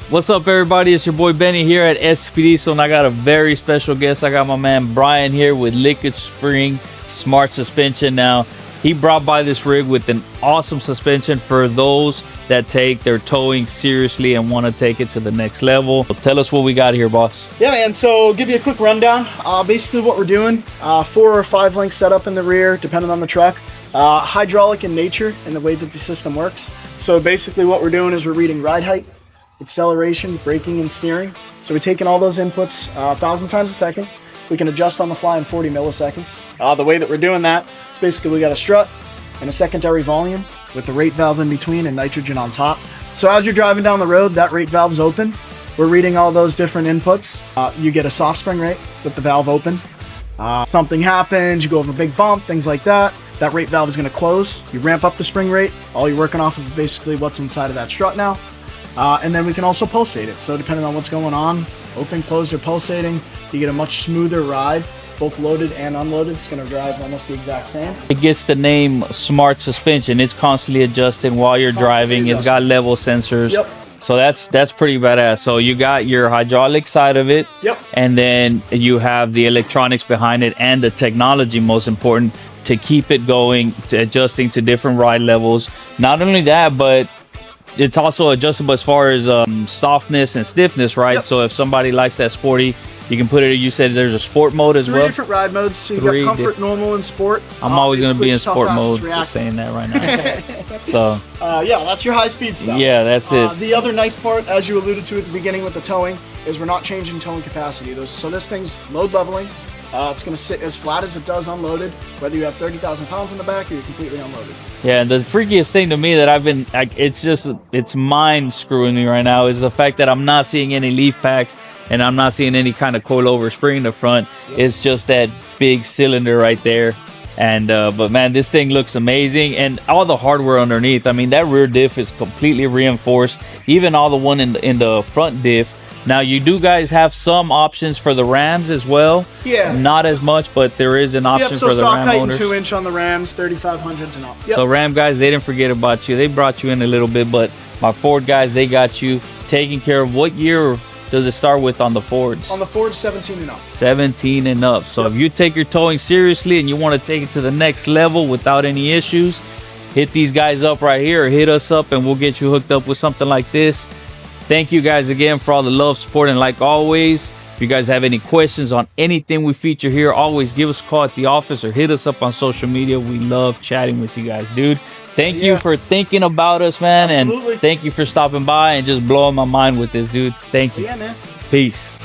What's up, everybody? It's your boy Benny here at STP Diesel, and I got a very special guest. I got my man Brian here with LiquidSpring's Smart Suspension. Now, he brought by this rig with an awesome suspension for those that take their towing seriously and want to take it to the next level. So tell us what we got here, boss. Yeah, man, so give you a quick rundown. Basically what we're doing, 4 or 5 link setup in the rear, depending on the truck. Hydraulic in nature in the way that the system works. So basically what we're doing is we're reading ride height, acceleration, braking, and steering. So we're taking all those inputs 1,000 times a second. We can adjust on the fly in 40 milliseconds. The way that we're doing that is basically we got a strut and a secondary volume with the rate valve in between and nitrogen on top. So as you're driving down the road, that rate valve's open. We're reading all those different inputs. You get a soft spring rate with the valve open. Something happens, you go over a big bump, things like that. That rate valve is going to close. You ramp up the spring rate. All you're working off of basically what's inside of that strut now. And then we can also pulsate it. So depending on what's going on, open, closed, or pulsating, you get a much smoother ride, both loaded and unloaded. It's going to drive almost the exact same. It gets the name Smart Suspension. It's constantly adjusting while you're driving. It's got level sensors. Yep. So that's pretty badass. So you got your hydraulic side of it. Yep. And then you have the electronics behind it and the technology, most important, to keep it going, to adjusting to different ride levels. Not only that, but it's also adjustable as far as softness and stiffness, right? Yep. So if somebody likes that sporty, you can put it. You said there's a sport mode as well. 3 different ride modes. So you got comfort, normal, and sport. I'm always going to be in sport mode. Just saying that right now. So yeah, that's your high-speed stuff. Yeah, that's it. The other nice part, as you alluded to at the beginning with the towing, is we're not changing towing capacity. So this thing's load leveling. It's going to sit as flat as it does unloaded, whether you have 30,000 pounds in the back or you're completely unloaded. Yeah, the freakiest thing to me that it's mind screwing me right now is the fact that I'm not seeing any leaf packs and I'm not seeing any kind of coil over spring in the front. Yep. It's just that big cylinder right there. And but man, this thing looks amazing, and all the hardware underneath. I mean, that rear diff is completely reinforced, even all the one in the front diff. Now, you do guys have some options for the Rams as well. Yeah. Not as much, but there is an option for the Ram owners. So stock height and 2-inch on the Rams, 3500s and up. Yep. So Ram guys, they didn't forget about you. They brought you in a little bit, but my Ford guys, they got you taken care of. What year does it start with on the Fords? On the Fords, 17 and up. 17 and up. So if you take your towing seriously and you want to take it to the next level without any issues, hit these guys up right here, or hit us up and we'll get you hooked up with something like this. Thank you guys again for all the love, support, and like always, if you guys have any questions on anything we feature here, always give us a call at the office or hit us up on social media. We love chatting with you guys, dude. Thank you for thinking about us, man. Absolutely. And thank you for stopping by and just blowing my mind with this, dude. Thank you. Yeah, man. Peace.